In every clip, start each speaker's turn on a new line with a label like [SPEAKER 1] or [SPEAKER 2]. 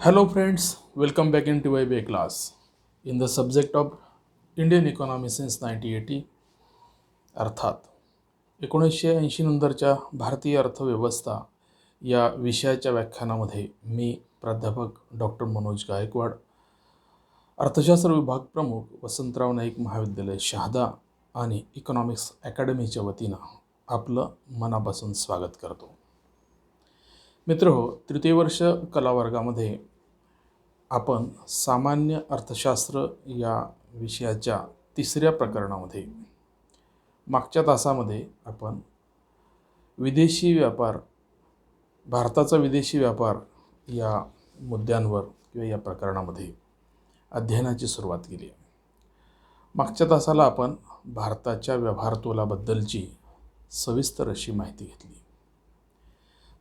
[SPEAKER 1] Hello friends, welcome back in TYBA class. In the subject of Indian economy since 1980 अर्थात 1980 नंतरच्या भारतीय अर्थव्यवस्था या विषयाच्या व्याख्यानामध्ये मी प्राध्यापक डॉक्टर मनोज गायकवाड, अर्थशास्त्र विभाग प्रमुख वसंतराव नाईक महाविद्यालय शहादा आणि इकॉनॉमिक्स अकॅडमीच्या वतीनं आपलं मनापासून स्वागत करतो. मित्रहो, तृतीय वर्ष कला वर्गामध्ये आपण सामान्य अर्थशास्त्र या विषयाच्या तिसऱ्या प्रकरणामध्ये मागच्या तासामध्ये आपण विदेशी व्यापार, भारताचा विदेशी व्यापार या मुद्द्यांवर किंवा या प्रकरणामध्ये अध्ययनाची सुरुवात केली आहे. मागच्या तासाला आपण भारताच्या व्यवहार तोलाबद्दलची सविस्तर अशी माहिती घेतली.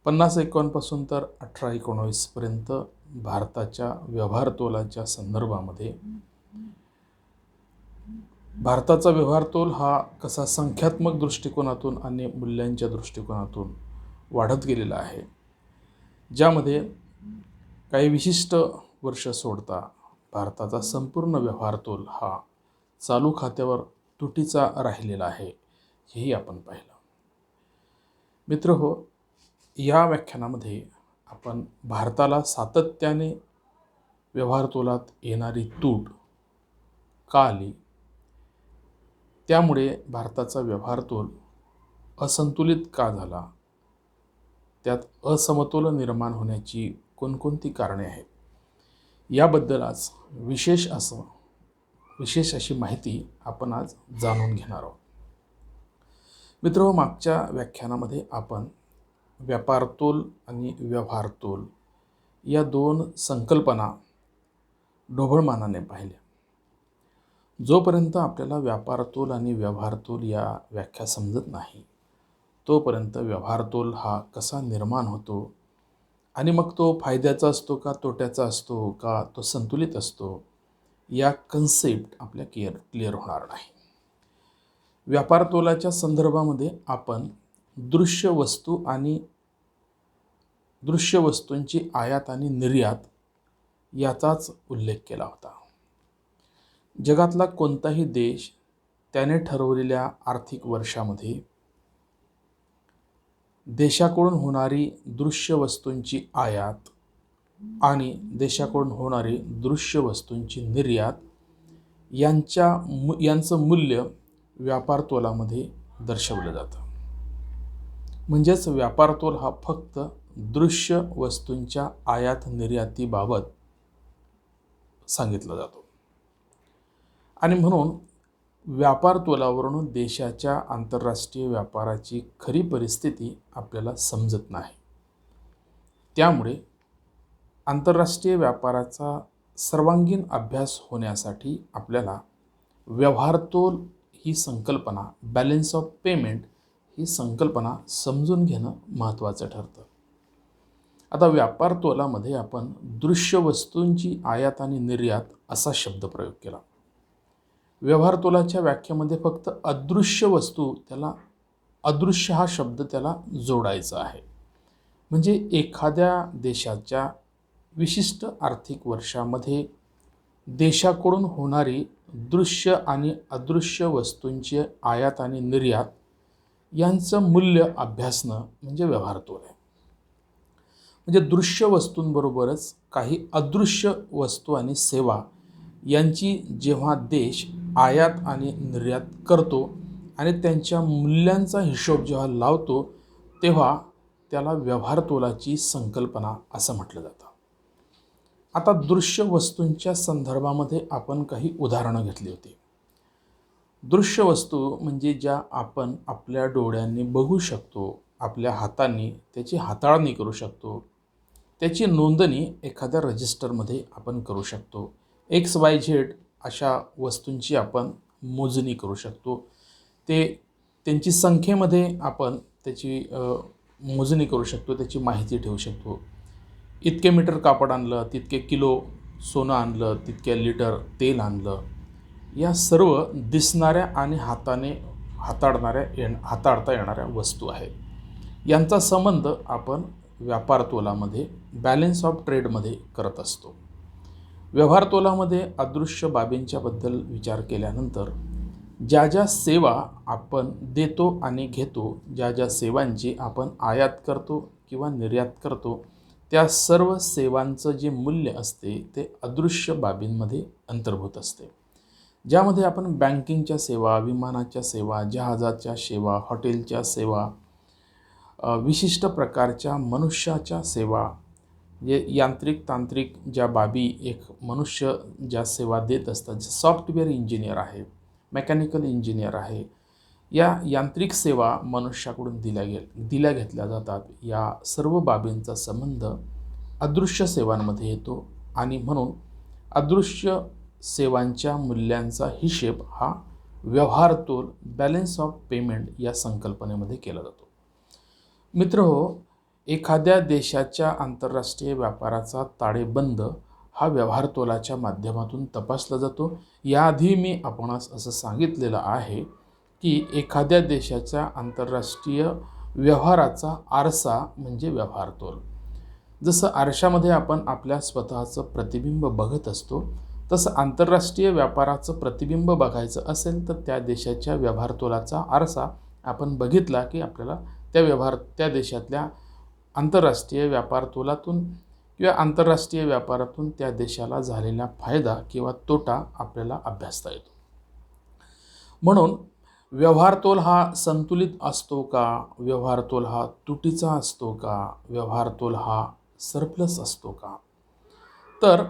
[SPEAKER 1] 50-51 पासून तर 18-19 पर्यंत भारताच्या व्यवहार तोलाच्या संदर्भामध्ये भारताचा व्यवहार तोल हा कसा संख्यात्मक दृष्टिकोनातून आणि मूल्यांच्या दृष्टिकोनातून वाढत गेलेला आहे, ज्यामध्ये काही विशिष्ट वर्ष सोडता भारताचा संपूर्ण व्यवहार तोल हा चालू खात्यावर तुटीचा राहिलेला आहे, हेही आपण पाहिलं. मित्रहो, या व्याख्यानामध्ये आपण भारताला सातत्याने व्यवहार तोलात येणारी तूट का आली, त्यामुळे भारताचा व्यवहार तोल असंतुलित का झाला, त्यात असमतोल निर्माण होण्याची कोणकोणती कारणे आहेत, याबद्दल आज विशेष अशी माहिती आपण आज जाणून घेणार आहोत. मित्रहो, मागच्या व्याख्यानामध्ये आपण व्यापार तोल आणि व्यवहार तोल या दोन संकल्पना ढोबळमानाने पाहिल्या. जोपर्यंत आपल्याला व्यापार तोल आणि व्यवहार तोल या व्याख्या समजत नाही, तोपर्यंत व्यवहार तोल हा कसा निर्माण होतो आणि मग तो फायद्याचा असतो का तोट्याचा असतो का तो संतुलित असतो, या कन्सेप्ट आपल्या क्लिअर होणार नाही. व्यापार तोलाच्या संदर्भामध्ये आपण दृश्य वस्तूंची आयात आणि निर्यात याचाच उल्लेख केला होता. जगातला कोणताही देश त्याने ठरवलेल्या आर्थिक वर्षामध्ये देशाकडून होणारी दृश्य वस्तूंची आयात आणि देशाकडून होणारी दृश्य वस्तूंची निर्यात यांचं मूल्य व्यापार तोलामध्ये दर्शवलं जातं. म्हणजेच व्यापार तोल हा फक्त दृश्य वस्तूंच्या आयात निर्यातीबाबत सांगितला जातो आणि म्हणून व्यापार तोलावरून देशाच्या आंतरराष्ट्रीय व्यापाराची खरी परिस्थिती आपल्याला समजत नाही. त्यामुळे आंतरराष्ट्रीय व्यापाराचा सर्वांगीण अभ्यास होण्यासाठी आपल्याला व्यवहार तोल ही संकल्पना, बॅलन्स ऑफ पेमेंट ही संकल्पना समजून घेणं महत्त्वाचं ठरतं. आता व्यापार तोलामध्ये आपण दृश्य वस्तूंची आयात आणि निर्यात असा शब्द प्रयोग केला. व्यवहार तोलाच्या व्याख्येमध्ये फक्त अदृश्य वस्तू, त्याला अदृश्य हा शब्द त्याला जोडायचा आहे. म्हणजे एखाद्या देशाच्या विशिष्ट आर्थिक वर्षामध्ये देशाकडून होणारी दृश्य आणि अदृश्य वस्तूंची आयात आणि निर्यात यांचं मूल्य अभ्यासणं म्हणजे व्यवहार तोल आहे. म्हणजे दृश्य वस्तूंबरोबरच काही अदृश्य वस्तू आणि सेवा यांची जेव्हा देश आयात आणि निर्यात करतो आणि त्यांच्या मूल्यांचा हिशोब जेव्हा लावतो, तेव्हा त्याला व्यवहार तोलाची संकल्पना असं म्हटलं जातं. आता दृश्य वस्तूंच्या संदर्भामध्ये आपण काही उदाहरणं घेतली होती. दृश्य वस्तू म्हणजे ज्या आपण आपल्या डोळ्यांनी बघू शकतो, आपल्या हातांनी त्याची हाताळणी करू शकतो, त्याची नोंदणी एखाद्या रजिस्टरमध्ये आपण करू शकतो. XYZ अशा वस्तूंची आपण मोजणी करू शकतो. त्यांची संख्येमध्ये आपण त्याची मोजणी करू शकतो, त्याची माहिती ठेवू शकतो. इतके मीटर कापड आणलं, तितके किलो सोनं आणलं, तितके लिटर तेल आणलं, या सर्व दिसणाऱ्या आणि हाताने हाताळता येणाऱ्या वस्तू आहेत. यांचा संबंध आपण व्यापार तोलामध्ये बॅलन्स ऑफ ट्रेडमध्ये करत असतो. व्यवहार तोलामध्ये अदृश्य बाबींच्याबद्दल विचार केल्यानंतर ज्या ज्या सेवा आपण देतो आणि घेतो, ज्या ज्या सेवांची आपण आयात करतो किंवा निर्यात करतो, त्या सर्व सेवांचं जे मूल्य असते ते अदृश्य बाबींमध्ये अंतर्भूत असते. ज्यामध्ये आपण बँकिंगच्या सेवा, विमानाच्या सेवा, जहाजाच्या सेवा, हॉटेलच्या सेवा, विशिष्ट प्रकारच्या मनुष्याच्या सेवा, जे यांत्रिक तांत्रिक ज्या बाबी एक मनुष्य ज्या सेवा देत असतात, जे सॉफ्टवेअर इंजिनियर आहे, मेकॅनिकल इंजिनियर आहे, या यांत्रिक सेवा मनुष्याकडून दिल्या घेतल्या जातात. या सर्व बाबींचा संबंध अदृश्य सेवांमध्ये येतो आणि म्हणून अदृश्य सेवांच्या मूल्यांचा हिशेब हा व्यवहार तोल बॅलन्स ऑफ पेमेंट या संकल्पनेमध्ये केला जातो. मित्रहो, एखाद्या देशाच्या आंतरराष्ट्रीय व्यापाराचा ताळेबंद हा व्यवहार तोलाच्या माध्यमातून तपासला जातो. याआधी मी आपणास असं सांगितलेलं आहे की एखाद्या देशाच्या आंतरराष्ट्रीय व्यवहाराचा आरसा म्हणजे व्यवहार तोल. जसं आरशामध्ये आपण आपल्या स्वतःचं प्रतिबिंब बघत असतो, तसं आंतरराष्ट्रीय व्यापाराचं प्रतिबिंब बघायचं असेल तर त्या देशाच्या व्यवहार तोलाचा आरसा आपण बघितला की आपल्याला त्या देशातल्या आंतरराष्ट्रीय व्यापार तोलातून किंवा आंतरराष्ट्रीय व्यापारातून त्या देशाला झालेला फायदा किंवा तोटा आपल्याला अभ्यासता येतो. म्हणून व्यवहार तोल हा संतुलित असतो का, व्यवहार तोल हा तुटीचा असतो का, व्यवहार तोल हा सरप्लस असतो का, तर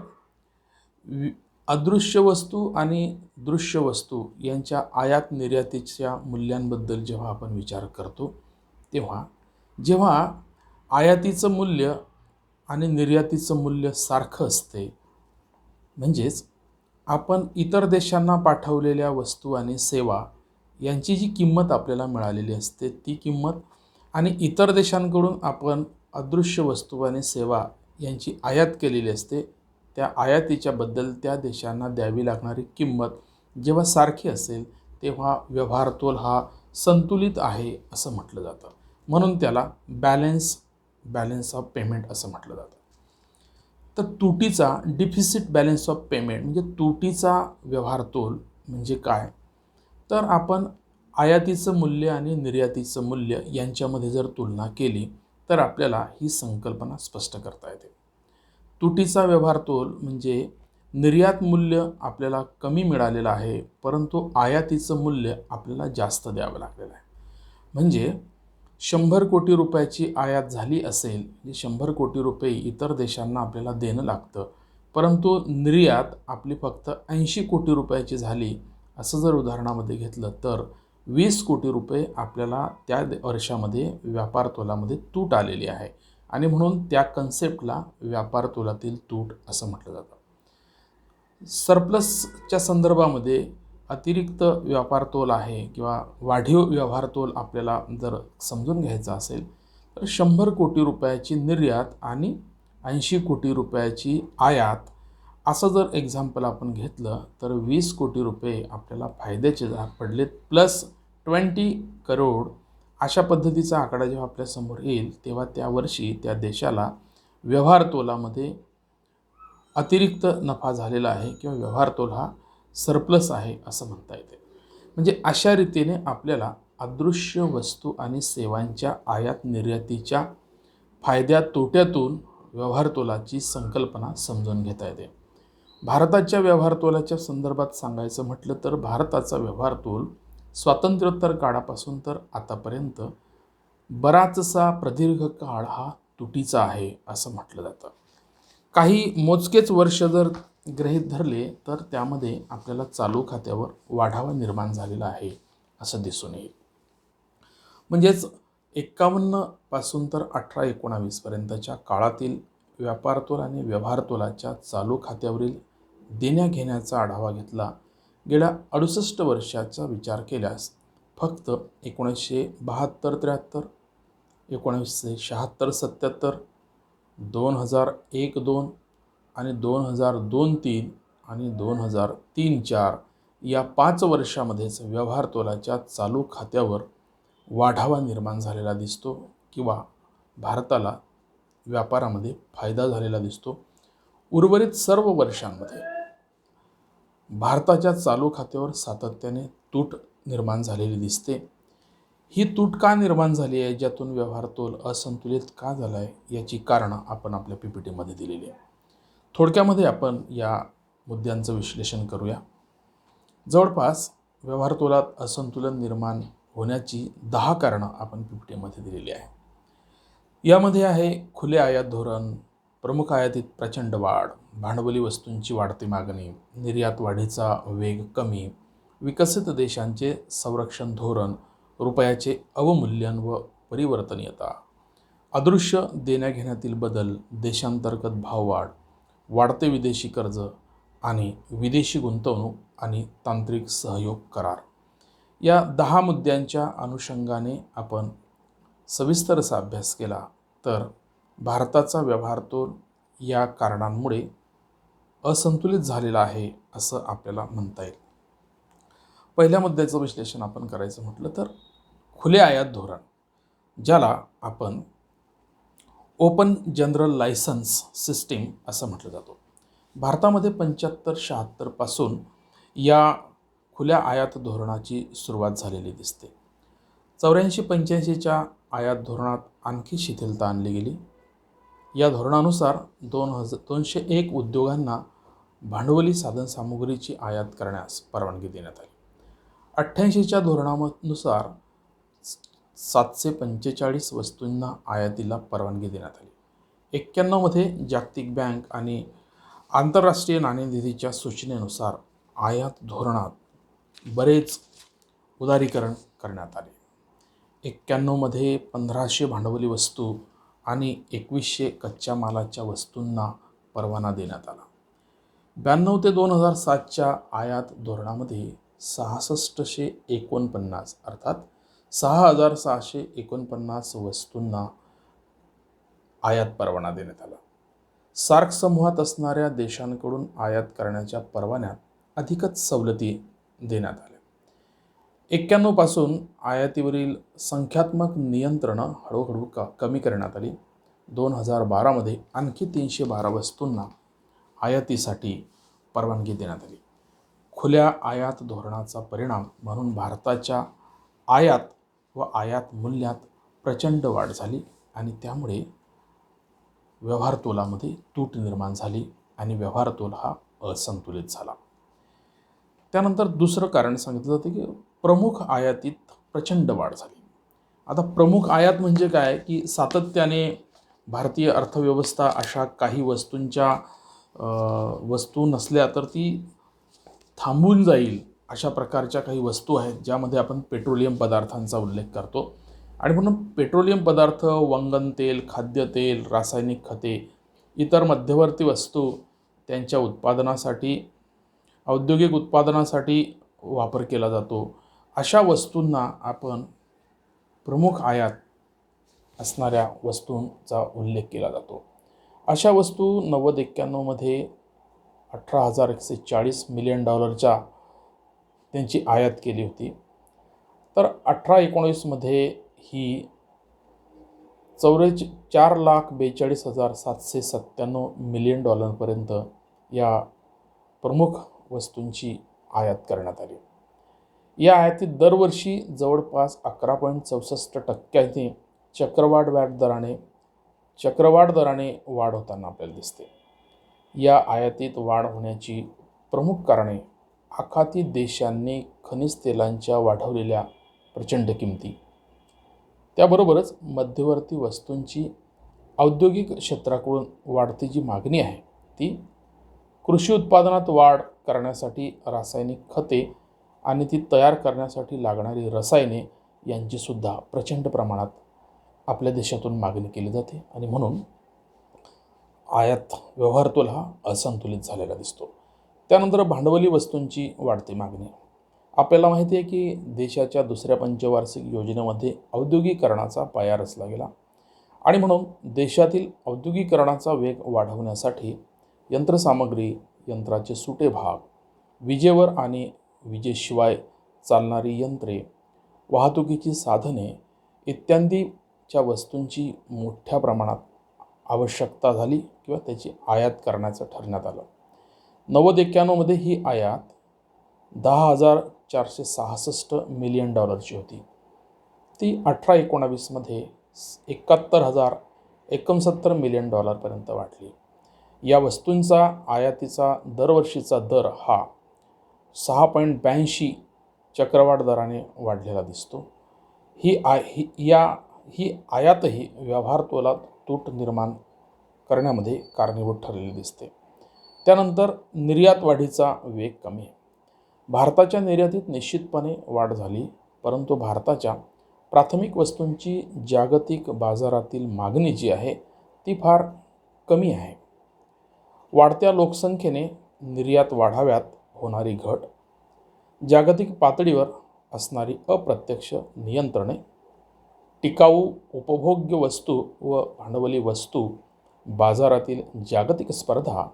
[SPEAKER 1] अदृश्य वस्तू आणि दृश्य वस्तू यांच्या आयात निर्यातीच्या मूल्यांबद्दल जेव्हा आपण विचार करतो, जेव्हा आयातीचं मूल्य आणि निर्यातीचं मूल्य सारखं असते, म्हणजेच आपण इतर देशांना पाठवलेल्या वस्तू आणि सेवा यांची जी किंमत आपल्याला मिळालेली असते, ती किंमत आणि इतर देशांकडून आपण अदृश्य वस्तू आणि सेवा यांची आयात केलेली असते, त्या आयातीच्या बद्दल त्या देशांना द्यावी लागणारी किंमत जेव्हा सारखी असेल तेव्हा व्यवहार तोल हा संतुलित आहे असं म्हटलं जातं. म्हणून त्याला बॅलन्स ऑफ पेमेंट असं म्हटलं जातं. तर तुटीचा डिफिसिट बॅलन्स ऑफ पेमेंट म्हणजे तुटीचा व्यवहार तोल म्हणजे काय, तर आपण आयातीचं मूल्य आणि निर्यातीचं मूल्य यांच्यामध्ये जर तुलना केली तर आपल्याला ही संकल्पना स्पष्ट करता येते. तुटीचा व्यवहार तोल म्हणजे निर्यात मूल्य आपल्याला कमी मिळालेलं आहे, परंतु आयातीचं मूल्य आपल्याला जास्त द्यावं लागलेलं आहे. म्हणजे 100 कोटी रुपयाची आयात झाली असेल, म्हणजे 100 कोटी रुपये इतर देशांना आपल्याला देणं लागतं, परंतु निर्यात आपली फक्त 80 कोटी रुपयाची झाली असं जर उदाहरणामध्ये घेतलं तर 20 कोटी रुपये आपल्याला त्या वर्षामध्ये व्यापार तोलामध्ये तूट आलेली आहे आणि म्हणून त्या कन्सेप्टला व्यापार तोलातील तूट असं म्हटलं जातं. सरप्लसच्या संदर्भामध्ये अतिरिक्त व्यापार तोल आहे किंवा वाढीव व्यवहार तोल आपल्याला जर समजून घ्यायचा असेल तर 100 कोटी रुपयाची निर्यात आणि 80 कोटी रुपयाची आयात असं जर एक्झाम्पल आपण घेतलं तर 20 कोटी रुपये आपल्याला फायद्याचे पडलेत प्लस 20 करोड अशा पद्धतीचा आकडा जेव्हा आपल्यासमोर येईल तेव्हा त्या वर्षी त्या देशाला व्यवहार तोलामध्ये अतिरिक्त नफा झालेला आहे किंवा व्यवहार तोल हा सरप्लस आहे असं म्हणता येते. म्हणजे अशा रीतीने आपल्याला अदृश्य वस्तू आणि सेवांच्या आयात निर्यातीच्या फायद्या तोट्यातून व्यवहार तोलाची संकल्पना समजून घेता येते. भारताच्या व्यवहार तोलाच्या संदर्भात सांगायचं म्हटलं तर भारताचा व्यवहार तोल स्वातंत्र्योत्तर काळापासून तर आतापर्यंत बराचसा प्रदीर्घ काळ हा तुटीचा आहे असं म्हटलं जातं. काही मोजकेच वर्ष जर गृहीत धरले तर त्यामध्ये आपल्याला चालू खात्यावर वाढावा निर्माण झालेला आहे असं दिसून येईल. म्हणजेच 51 पासून तर 18-19 पर्यंतच्या काळातील व्यापार तोल आणि व्यवहार तोलाच्या चालू खात्यावरील देण्या घेण्याचा आढावा घेतला. गेल्या 68 वर्षाचा विचार केल्यास फक्त 1972-73, 1976-77, 2001-2 आणि 2002-3 आणि 2003-4 या 5 वर्षामध्येच व्यवहार तोलाच्या चालू खात्यावर वाढावा निर्माण झालेला दिसतो किंवा भारताला व्यापारामध्ये फायदा झालेला दिसतो. उर्वरित सर्व वर्षांमध्ये भारताच्या चालू खात्यावर सातत्याने तूट निर्माण झालेली दिसते. ही तूट का निर्माण झाली आहे, ज्यातून व्यवहार तोल असंतुलित का झाला आहे, याची कारणं आपण आपल्या PPTमध्ये दिलेली आहे. थोडक्यामध्ये आपण या मुद्द्यांचं विश्लेषण करूया. जवळपास व्यवहार तोलात असंतुलन निर्माण होण्याची 10 कारणं आपण PPTमध्ये दिलेली आहे. यामध्ये आहे खुले आयात धोरण, प्रमुख आयातीत प्रचंड वाढ, भांडवली वस्तूंची वाढती मागणी, निर्यात वाढीचा वेग कमी, विकसित देशांचे संरक्षण धोरण, रुपयाचे अवमूल्यन व परिवर्तनीयता, अदृश्य देण्याघेण्यातील बदल, देशांतर्गत भाववाढ, वाढते विदेशी कर्ज आणि विदेशी गुंतवणूक आणि तांत्रिक सहयोग करार. या 10 मुद्द्यांच्या अनुषंगाने आपण सविस्तर असा अभ्यास केला तर भारताचा व्यवहार तोल या कारणांमुळे असंतुलित झालेला आहे असं आपल्याला म्हणता येईल. पहिल्या मुद्द्याचं विश्लेषण आपण करायचं म्हटलं तर खुले आयात धोरण, ज्याला आपण ओपन जनरल लायसन्स सिस्टीम असं म्हटलं जातो. भारतामध्ये 75-76 पासून या खुल्या आयात धोरणाची सुरुवात झालेली दिसते. 84-85च्या आयात धोरणात आणखी शिथिलता आणली गेली. या धोरणानुसार 201 उद्योगांना भांडवली साधनसामुग्रीची आयात करण्यास परवानगी देण्यात आली. 88च्या धोरणानुसार 745 वस्तूंना आयातीला परवानगी देण्यात आली. 91मध्ये जागतिक बँक आणि आंतरराष्ट्रीय नाणेनिधीच्या सूचनेनुसार आयात धोरणात बरेच उदारीकरण करण्यात आले. 91मध्ये 1500 भांडवली वस्तू आणि 2100 कच्च्या मालाच्या वस्तूंना परवाना देण्यात आला. 92 ते 2007च्या आयात धोरणामध्ये 6649 अर्थात 6649 वस्तूंना आयात परवाना देण्यात आला. सार्क समूहात असणाऱ्या देशांकडून आयात करण्याच्या परवान्यात अधिकच सवलती देण्यात आल्या. 91 पासून आयातीवरील संख्यात्मक नियंत्रणं हळूहळू कमी करण्यात आली. 2012मध्ये आणखी 312 वस्तूंना आयातीसाठी परवानगी देण्यात आली. खुल्या आयात धोरणाचा परिणाम म्हणून भारताच्या आयात व आयात मूल्यात प्रचंड वाढ झाली आणि त्यामुळे व्यवहार तोलामध्ये तूट निर्माण झाली आणि व्यवहार तोल हा असंतुलित झाला. त्यानंतर दुसरं कारण सांगितलं जातं की प्रमुख आयातीत प्रचंड वाढ झाली. आता प्रमुख आयात म्हणजे काय, की सातत्याने भारतीय अर्थव्यवस्था अशा काही वस्तू नसल्या तर ती थांबून जाईल अशा प्रकारच्या काही वस्तू आहेत, ज्यामध्ये आपण पेट्रोलियम पदार्थांचा उल्लेख करतो. आणि म्हणून पेट्रोलियम पदार्थ, वंगन तेल, खाद्यतेल, रासायनिक खते, इतर मध्यवर्ती वस्तू त्यांच्या उत्पादनासाठी, औद्योगिक उत्पादनासाठी वापर केला जातो. अशा वस्तूंना आपण प्रमुख आयात असणाऱ्या वस्तूंचा उल्लेख केला जातो. अशा वस्तू 90-91मध्ये $18,140 मिलियन त्यांची आयात केली होती. तर 18-19मध्ये ही $4,42,797 मिलियन पर्यंत या प्रमुख वस्तूंची आयात करण्यात आली. या आयातीत दरवर्षी जवळपास 11.64% चक्रवाढ दराने वाढ होताना आपल्याला दिसते. या आयातीत वाढ होण्याची प्रमुख कारणे आखाती देशांनी खनिज तेलांच्या वाढवलेल्या प्रचंड किमती, त्याबरोबरच मध्यवर्ती वस्तूंची औद्योगिक क्षेत्राकडून वाढती जी मागणी आहे ती, कृषी उत्पादनात वाढ करण्यासाठी रासायनिक खते आणि ती तयार करण्यासाठी लागणारी रसायने यांचीसुद्धा प्रचंड प्रमाणात आपल्या देशातून मागणी केली जाते आणि म्हणून आयात व्यवहार तोल हा असंतुलित झालेला दिसतो. त्यानंतर भांडवली वस्तूंची वाढती मागणी. आपल्याला माहिती आहे की देशाच्या दुसऱ्या पंचवार्षिक योजनेमध्ये औद्योगिकरणाचा पाया रचला गेला आणि म्हणून देशातील औद्योगिकरणाचा वेग वाढवण्यासाठी यंत्रसामग्री, यंत्राचे सुटे भाग, विजेवर आणि विजेशिवाय चालणारी यंत्रे, वाहतुकीची साधने इत्यादीच्या वस्तूंची मोठ्या प्रमाणात आवश्यकता झाली किंवा त्याची आयात करण्याचं ठरवण्यात आलं. 90-91मध्ये ही आयात $10,466 मिलियन होती. ती 18-19मध्ये $71,069 मिलियन वाढली. या वस्तूंचा आयातीचा दरवर्षीचा दर हा 6.82 चक्रवाढ दराने वाढलेला दिसतो. ही आयातही व्यवहार तोलात तूट निर्माण करण्यामध्ये कारणीभूत ठरलेली दिसते. त्यानंतर निर्यात वाढीचा वेग कमी आहे. भारताच्या निर्यातीत निश्चितपणे वाढ झाली, परंतु भारताच्या प्राथमिक वस्तूंची जागतिक बाजारातील मागणी जी आहे ती फार कमी आहे. वाढत्या लोकसंख्येने निर्यात वाढाव्यात होणारी घट, जागतिक पातळीवर असणारी अप्रत्यक्ष नियंत्रणे, टिकाऊ उपभोग्य वस्तू व भांडवली वस्तू बाजारातील जागतिक स्पर्धा,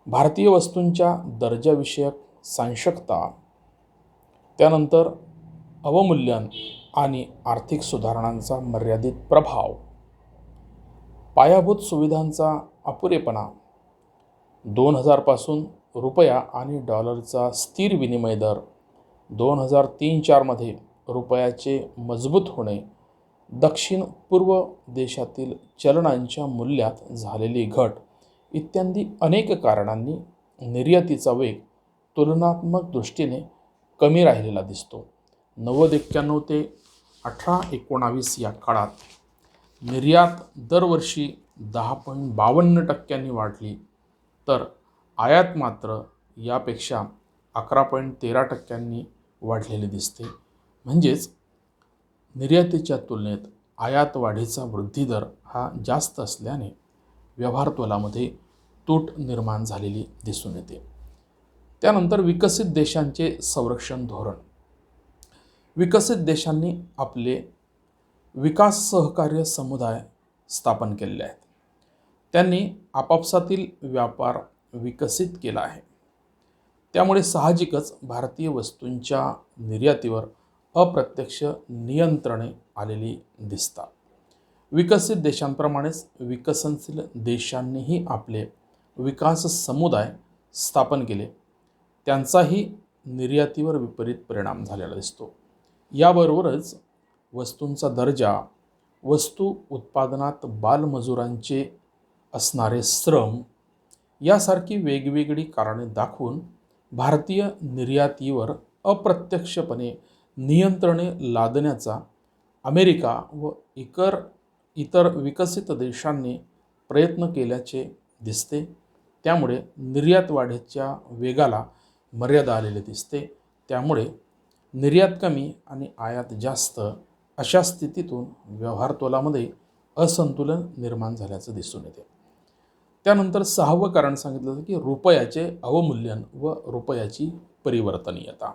[SPEAKER 1] भारतीय वस्तूंच्या दर्जाविषयक साशंकता, त्यानंतर अवमूल्यन आणि आर्थिक सुधारणांचा मर्यादित प्रभाव, पायाभूत सुविधांचा अपुरेपणा, 2000 पासून रुपया आणि डॉलरचा स्थिर विनिमय दर, 2003-04 मध्ये रुपयाचे मजबूत होणे, दक्षिण पूर्व देशातील चलनांच्या मूल्यात झालेली घट इत्यादी अनेक कारणांनी निर्यातीचा वेग तुलनात्मक दृष्टीने कमी राहिलेला दिसतो. 90-91 ते 18-19 या काळात निर्यात दरवर्षी 10.52% वाढली, तर आयात मात्र यापेक्षा 11.13% वाढलेली दिसते. म्हणजेच निर्यातीच्या तुलनेत आयात वाढीचा वृद्धिदर हा जास्त असल्याने व्यवहार तोलामध्ये तूट निर्माण झालेली दिसून येते. त्यानंतर विकसित देशांचे संरक्षण धोरण. विकसित देशांनी आपले विकास सहकार्य समुदाय स्थापन केलेले आहेत. त्यांनी आपापसातील व्यापार विकसित केला आहे. त्यामुळे साहजिकच भारतीय वस्तूंच्या निर्यातीवर अप्रत्यक्ष नियंत्रणे आलेली दिसतात. विकसित देशांप्रमाणेच विकसनशील देशांनीही आपले विकास समुदाय स्थापन केले. त्यांचाही निर्यातीवर विपरीत परिणाम झालेला दिसतो. याबरोबरच वस्तूंचा दर्जा, वस्तू उत्पादनात बालमजुरांचे असणारे श्रम यासारखी वेगवेगळी कारणे दाखवून भारतीय निर्यातीवर अप्रत्यक्षपणे नियंत्रणे लादण्याचा अमेरिका व इतर विकसित देशांनी प्रयत्न केल्याचे दिसते. त्यामुळे निर्यात वाढीच्या वेगाला मर्यादा आलेली दिसते. त्यामुळे निर्यात कमी आणि आयात जास्त अशा स्थितीतून व्यवहार तोलामध्ये असंतुलन निर्माण झाल्याचं दिसून येते. त्यानंतर 6वं कारण सांगितलं जातं की रुपयाचे अवमूल्यन व रुपयाची परिवर्तनीयता.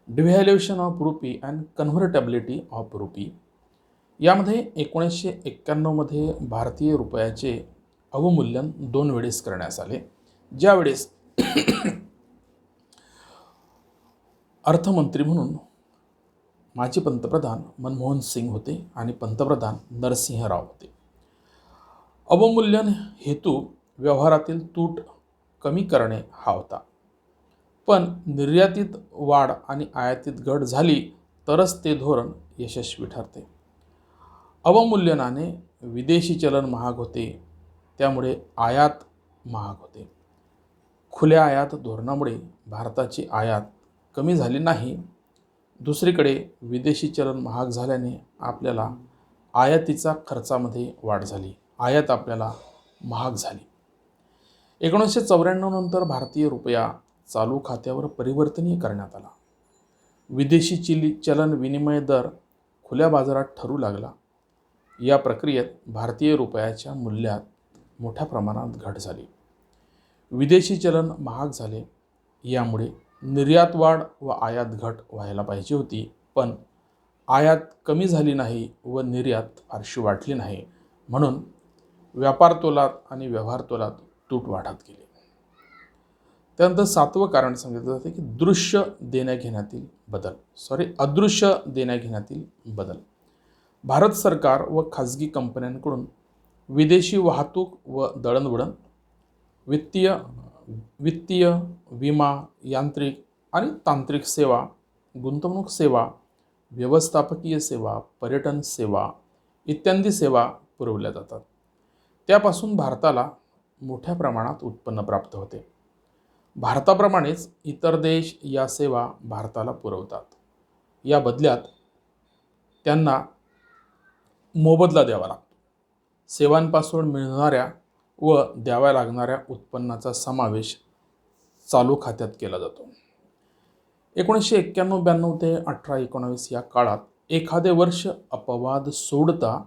[SPEAKER 1] Devaluation of rupee and convertibility of rupee. यामध्ये 1991मध्ये भारतीय रुपयाचे अवमूल्यन 2 वेळेस करण्यात आले. ज्यावेळेस अर्थमंत्री म्हणून माजी पंतप्रधान मनमोहन सिंग होते आणि पंतप्रधान नरसिंह राव होते. अवमूल्यन हेतू व्यवहारातील तूट कमी करणे हा होता. पण निर्यातीत वाढ आणि आयातीत घट झाली तरच ते धोरण यशस्वी ठरते. अवमूल्यनाने विदेशी चलन महाग होते, त्यामुळे आयात महाग होते. खुल्या आयात धोरणामुळे भारताची आयात कमी झाली नाही. दुसरीकडे विदेशी चलन महाग झाल्याने आपल्याला आयातीचा खर्चामध्ये वाढ झाली. आयात आपल्याला महाग झाली. 1994 नंतर भारतीय रुपया चालू खात्यावर परिवर्तनीय करण्यात आला. विदेशी चलन विनिमय दर खुल्या बाजारात ठरू लागला. या प्रक्रियेत भारतीय रुपयाच्या मूल्यात मोठ्या प्रमाणात घट झाली. विदेशी चलन महाग झाले. यामुळे निर्यात वाढ व आयात घट व्हायला पाहिजे होती, पण आयात कमी झाली नाही व निर्यात फारशी वाढली नाही. म्हणून व्यापार तोलात आणि व्यवहार तोलात तूट वाढत गेली. त्यानंतर 7वं कारण सांगितलं जाते की अदृश्य देण्याघेण्यातील बदल. भारत सरकार व खाजगी कंपन्यांकडून विदेशी वाहतूक व दळणवळण, वित्तीय वित्तीय विमा, यांत्रिक आणि तांत्रिक सेवा, गुंतवणूक सेवा, व्यवस्थापकीय सेवा, पर्यटन सेवा इत्यादी सेवा पुरवल्या जातात. त्यापासून भारताला मोठ्या प्रमाणात उत्पन्न प्राप्त होते. भारताप्रमाणेच इतर देश या सेवा भारताला पुरवतात. या बदल्यात त्यांना मोबदला द्यावा लागतो. सेवांपासून मिळणाऱ्या व द्याव्या लागणाऱ्या उत्पन्नाचा समावेश चालू खात्यात केला जातो. 1991-92 ते 18-19 या काळात एखादे वर्ष अपवाद सोडता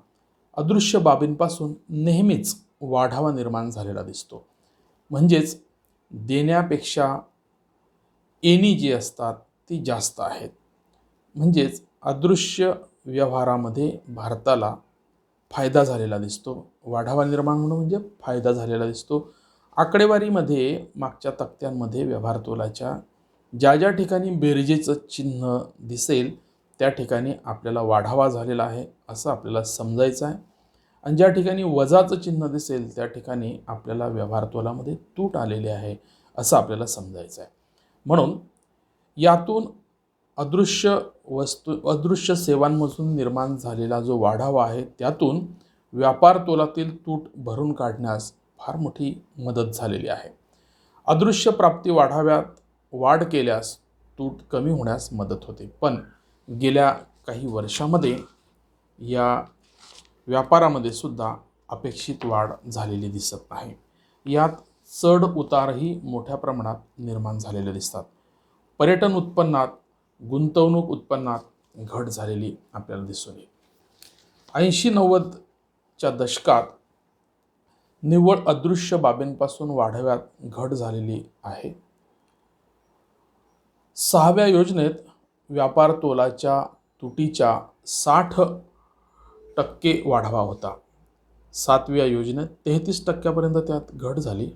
[SPEAKER 1] अदृश्य बाबींपासून नेहमीच वाढावा निर्माण झालेला दिसतो. म्हणजेच देण्यापेक्षा येणी जी असतात ती जास्त आहेत. म्हणजेच अदृश्य व्यवहारामध्ये भारताला फायदा झालेला दिसतो. वाढावा निर्माण होणं म्हणजे फायदा झालेला दिसतो. आकडेवारीमध्ये मागच्या तक्त्यांमध्ये व्यवहार तोलाच्या ज्या ज्या ठिकाणी बेरजेचं चिन्ह दिसेल त्या ठिकाणी आपल्याला वाढावा झालेला आहे असं आपल्याला समजायचं आहे. आणि ज्या ठिकाणी वजाचं चिन्ह दिसेल त्या ठिकाणी आपल्याला व्यवहार तोलामध्ये तूट आलेली आहे असं आपल्याला समजायचं आहे. म्हणून यातून अदृश्य सेवांमधून निर्माण झालेला जो वाढावा आहे त्यातून व्यापार तोलातील तूट भरून काढण्यास फार मोठी मदत झालेली आहे. अदृश्य प्राप्ती वाढाव्यात वाढ केल्यास तूट कमी होण्यास मदत होते. पण गेल्या काही वर्षामध्ये या व्यापारामध्ये सुद्धा अपेक्षित वाढ झालेली दिसत नाही. यात चढ उतारही मोठ्या प्रमाणात निर्माण झालेले दिसतात. पर्यटन उत्पन्नात, गुंतवणूक उत्पन्नात घट झालेली आपल्याला दिसून येईल. 80-90च्या दशकात निव्वळ अदृश्य बाबींपासून वाढव्यात घट झालेली आहे. 6व्या योजनेत व्यापार तोलाच्या तुटीच्या 60% वाढावा होता. 7व्या योजनेत 33% त्यात घट झाली.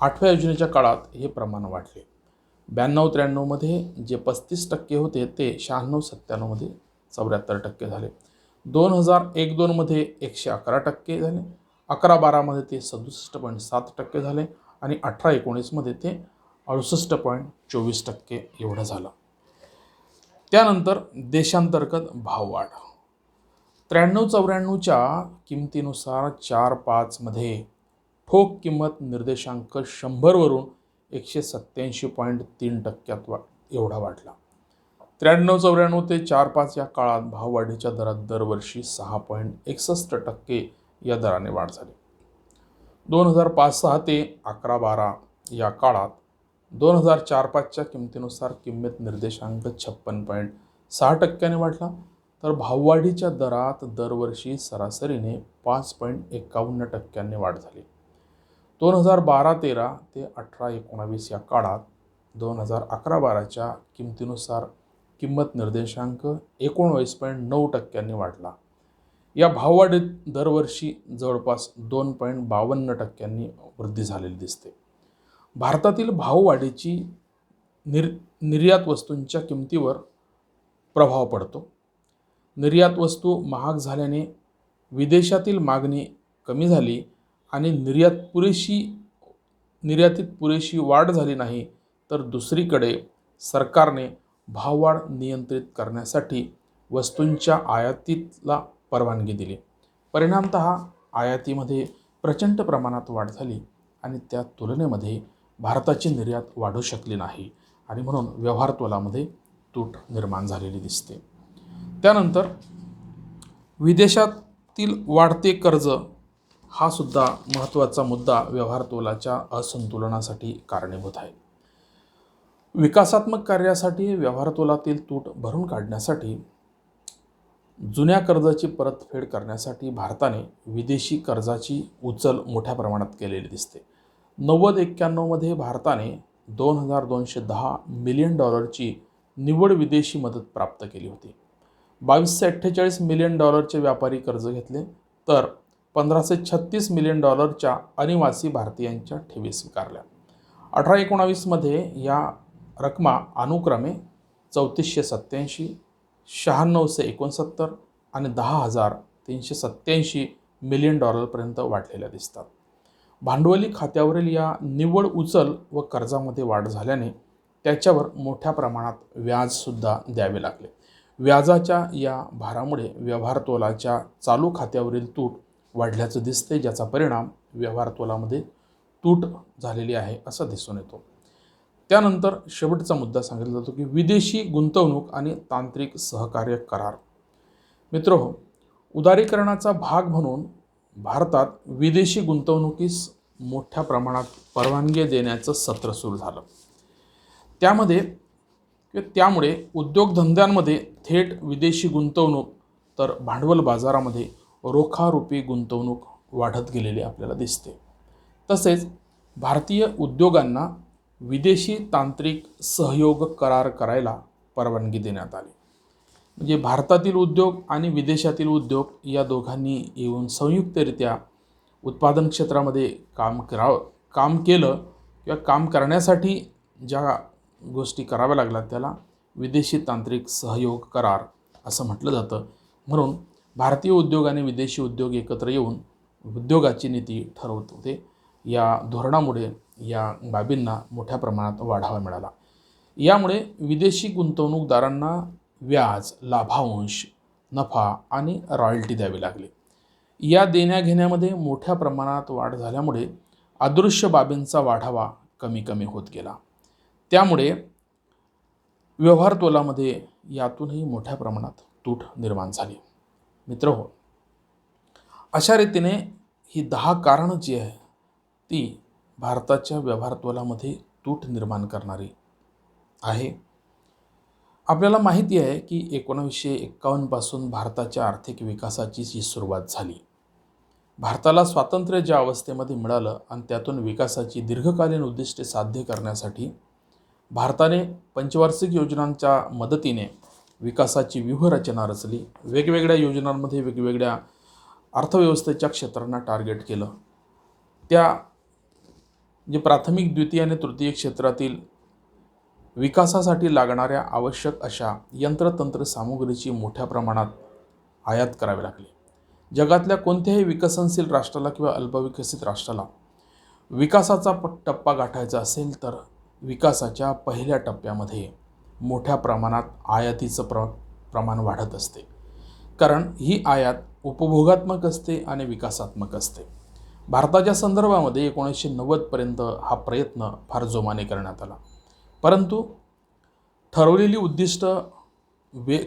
[SPEAKER 1] 8व्या योजनेच्या काळात हे प्रमाण वाढले. 92-93मध्ये जे 35% होते ते 96-97मध्ये 74% झाले. 2001-02मध्ये 111% झाले. 11-12मध्ये ते 67.7% झाले आणि 18-19मध्ये ते 68.24% एवढं झालं. त्यानंतर देशांतर्गत भाववाढ 93-94च्या किमतीनुसार 4-5मध्ये ठोक किंमत निर्देशांक 100 वरून 187.3% एवढा वाढला. 93-94 ते 4-5 या काळात भाववाढीच्या दरात दरवर्षी 6.61% या दराने वाढ झाली. 2005-06 ते 11-12 या काळात 2004-05च्या किमतीनुसार किंमत निर्देशांक 56.6% वाढला. तर भाववाढीच्या दरात दरवर्षी सरासरीने 5.51% वाढ झाली. 2012-13 ते 18-19 या काळात 2011-12च्या किमतीनुसार किंमत निर्देशांक 19.9% वाढला. या भाववाढीत दरवर्षी जवळपास 2.52% वृद्धी झालेली दिसते. भारतातील भाववाढीची निर्यात वस्तूंच्या किमतीवर प्रभाव पडतो. निर्यात वस्तू महाग झाल्याने विदेशातील मागणी कमी झाली आणि निर्यातीत पुरेशी वाढ झाली नाही. तर दुसरीकडे सरकारने भाववाढ नियंत्रित करण्यासाठी वस्तूंच्या आयातीला परवानगी दिली. परिणामतः आयातीमध्ये प्रचंड प्रमाणात वाढ झाली आणि त्या तुलनेमध्ये भारताची निर्यात वाढू शकली नाही आणि म्हणून व्यवहार तोलामध्ये तूट निर्माण झालेली दिसते. त्यानंतर विदेशातील वाढते कर्ज हा सुद्धा महत्त्वाचा मुद्दा व्यवहार तोलाच्या असंतुलनासाठी कारणीभूत आहे. विकासात्मक कार्यासाठी व्यवहार तोलातील तूट भरून काढण्यासाठी जुन्या कर्जाची परतफेड करण्यासाठी भारताने विदेशी कर्जाची उचल मोठ्या प्रमाणात केलेली दिसते. 90-91मध्ये भारताने $2,210 मिलियन निव्वळ विदेशी मदत प्राप्त केली होती. 2248 मिलियन व्यापारी कर्ज घेतले तर 1536 मिलियन अनिवासी भारतीयांच्या ठेवी स्वीकारल्या. 18-19मध्ये या रकमा अनुक्रमे 3487, 9669 आणि 10,387 मिलियन डॉलरपर्यंत वाढलेल्या दिसतात. भांडवली खात्यावरील या निव्वळ उचल व कर्जामध्ये वाढ झाल्याने त्याच्यावर मोठ्या प्रमाणात व्याजसुद्धा द्यावे लागले. व्याजाच्या या भारामुळे व्यवहार तोलाच्या चालू खात्यावरील तूट वाढल्याचं दिसते, ज्याचा परिणाम व्यवहार तोलामध्ये तूट झालेली आहे असं दिसून येतो. त्यानंतर शेवटचा मुद्दा सांगितला जातो की विदेशी गुंतवणूक आणि तांत्रिक सहकार्य करार. मित्रहो, उदारीकरणाचा भाग म्हणून भारतात विदेशी गुंतवणुकीस मोठ्या प्रमाणात परवानगी देण्याचं सत्र सुरू झालं. त्यामुळे उद्योगधंद्यांमध्ये थेट विदेशी गुंतवणूक तर भांडवल बाजारामध्ये रोखारूपी गुंतवणूक वाढत गेलेली आपल्याला दिसते. तसेच भारतीय उद्योगांना विदेशी तांत्रिक सहयोग करार करायला परवानगी देण्यात आली. म्हणजे भारतातील उद्योग आणि विदेशातील उद्योग या दोघांनी येऊन संयुक्तरित्या उत्पादन क्षेत्रामध्ये काम केलं किंवा काम करण्यासाठी ज्या गोष्टी कराव्या लागल्या त्याला विदेशी तांत्रिक सहयोग करार असं म्हटलं जातं. म्हणून भारतीय उद्योग आणि विदेशी उद्योग एकत्र येऊन उद्योगाची नीती ठरवत होते. या धोरणामुळे या बाबींना मोठ्या प्रमाणात वाढावा मिळाला. यामुळे विदेशी गुंतवणूकदारांना व्याज, लाभांश, नफा आणि रॉयल्टी द्यावी लागली. या देण्याघेण्यामध्ये मोठ्या प्रमाणात वाढ झाल्यामुळे अदृश्य बाबींचा वाढावा कमी होत गेला. त्यामुळे व्यवहार तोलामध्ये यातूनही मोठ्या प्रमाणात तूट निर्माण झाली. मित्रहो, अशा रीतीने ही 10 कारणं जी आहे ती भारताच्या व्यवहार तोलामध्ये तूट निर्माण करणारी आहे. आपल्याला माहिती आहे की 1951 पासून भारताच्या आर्थिक विकासाची जी सुरुवात झाली. भारताला स्वातंत्र्य ज्या अवस्थेमध्ये मिळालं आणि त्यातून विकासाची दीर्घकालीन उद्दिष्टे साध्य करण्यासाठी भारताने पंचवार्षिक योजनांच्या मदतीने विकासाची व्यूहरचना रचली. वेगवेगळ्या योजनांमध्ये वेगवेगळ्या अर्थव्यवस्थेच्या क्षेत्रांना टार्गेट केलं. त्या जे प्राथमिक, द्वितीय आणि तृतीय क्षेत्रातील विकासासाठी लागणाऱ्या आवश्यक अशा यंत्रतंत्र सामुग्रीची मोठ्या प्रमाणात आयात करावी लागली. जगातल्या कोणत्याही विकसनशील राष्ट्राला किंवा अल्पविकसित राष्ट्राला विकासाचा टप्पा गाठायचा असेल तर विकासाच्या पहिल्या टप्प्यामध्ये मोठ्या प्रमाणात आयातीचं प्रमाण वाढत असते. कारण ही आयात उपभोगात्मक असते आणि विकासात्मक असते. भारताच्या संदर्भामध्ये 1990पर्यंत हा प्रयत्न फार जोमाने करण्यात आला. परंतु ठरवलेली उद्दिष्ट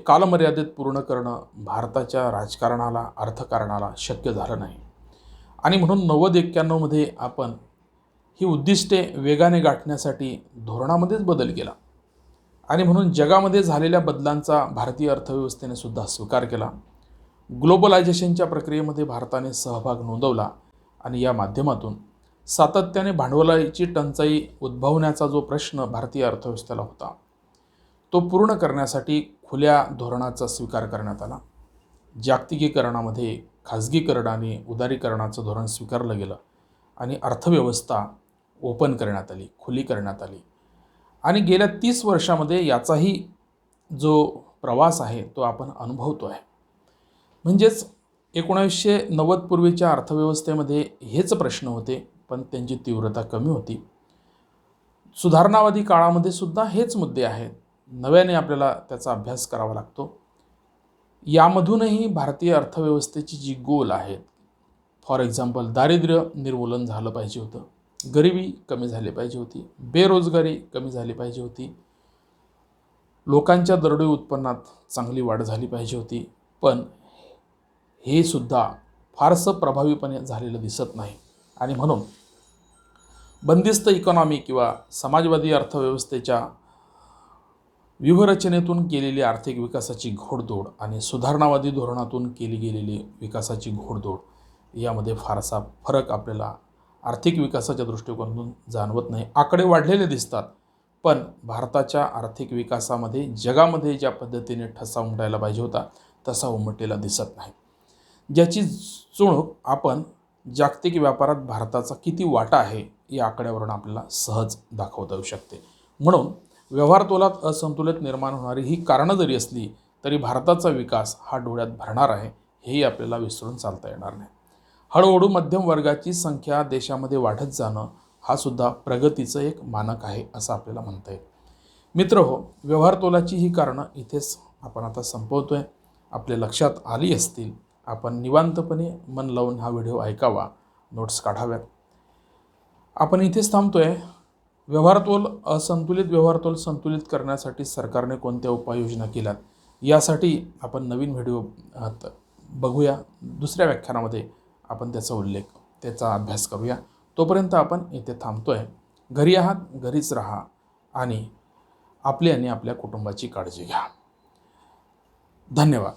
[SPEAKER 1] कालमर्यादेत पूर्ण करणं भारताच्या राजकारणाला, अर्थकारणाला शक्य झालं नाही. आणि म्हणून 90-91मध्ये आपण ही उद्दिष्टे वेगाने गाठण्यासाठी धोरणामध्येच बदल केला. आणि म्हणून जगामध्ये झालेल्या बदलांचा भारतीय अर्थव्यवस्थेने सुद्धा स्वीकार केला. ग्लोबलायझेशनच्या प्रक्रियेमध्ये भारताने सहभाग नोंदवला आणि या माध्यमातून सातत्याने भांडवलाची टंचाई उद्भवण्याचा जो प्रश्न भारतीय अर्थव्यवस्थेला होता तो पूर्ण करण्यासाठी खुल्या धोरणाचा स्वीकार करण्यात आला. जागतिकीकरणामध्ये खाजगीकरण आणि उदारीकरणाचं धोरण स्वीकारलं गेलं आणि अर्थव्यवस्था ओपन करण्यात आली, खुली करण्यात आली. आणि गेल्या 30 वर्षामध्ये याचाही जो प्रवास आहे तो आपण अनुभवतो आहे. म्हणजेच 1990 पूर्वीच्या अर्थव्यवस्थेमध्ये हेच प्रश्न होते, पण त्यांची तीव्रता कमी होती. सुधारणावादी काळामध्ये सुद्धा हेच मुद्दे आहेत. नव्याने आपल्याला त्याचा अभ्यास करावा लागतो. यामधूनही भारतीय अर्थव्यवस्थेची जी गोल आहेत, फॉर एक्झाम्पल दारिद्र्य निर्मूलन झालं पाहिजे होतं, गरिबी कमी झाली पाहिजे होती, बेरोजगारी कमी झाली पाहिजे होती, लोकांच्या दरडोई उत्पन्नात चांगली वाढ झाली पाहिजे होती. पण हे सुद्धा फारसं प्रभावीपणे झालेलं दिसत नाही. आणि म्हणून बंदिस्त इकॉनॉमी किंवा समाजवादी अर्थव्यवस्थेच्या व्यूहरचनेतून केलेली आर्थिक विकासाची घोडदौड आणि सुधारणावादी धोरणातून केली गेलेली विकासाची घोडदौड यामध्ये फारसा फरक आपल्याला आर्थिक विकासाच्या दृष्टिकोनातून जाणवत नाही. आकडे वाढलेले दिसतात, पण भारताच्या आर्थिक विकासामध्ये जगामध्ये ज्या पद्धतीने ठसा उमटायला पाहिजे होता तसा उमटलेला दिसत नाही. ज्याची चुणूक आपण जागतिक व्यापारात भारताचा किती वाटा आहे या आकड्यावरून आपल्याला सहज दाखवता येऊ शकते. म्हणून व्यवहार तोलात असंतुलित निर्माण होणारी ही कारणं जरी असली तरी भारताचा विकास हा डोळ्यात भरणार आहे, हेही आपल्याला विसरून चालता येणार नाही. हळूहळू मध्यम वर्गाची संख्या देशामध्ये वाढत जाणं हा सुद्धा प्रगतीचं एक मानक आहे असं आपल्याला म्हणता येईल. मित्रहो, व्यवहार तोलाची ही कारणं इथेच आपण आता संपवतोय. आपल्या लक्षात आली असतील. आपण निवांतपणे मन लावून हा व्हिडिओ ऐकावा, नोट्स काढाव्यात. आपण इथेच थांबतोय. संतुलित व्यवहारतोल संतुलित करण्यासाठी सरकारने कोणत्या उपाययोजना केल्यात यासाठी आपण नवीन व्हिडिओ बघूया. दुसऱ्या व्याख्यानामध्ये आपण त्याचा अभ्यास करूया. तोपर्यंत आपण इथे थांबतोय. घरी आहात, घरीच राहा आणि आपली आणि आपल्या कुटुंबाची काळजी घ्या. धन्यवाद.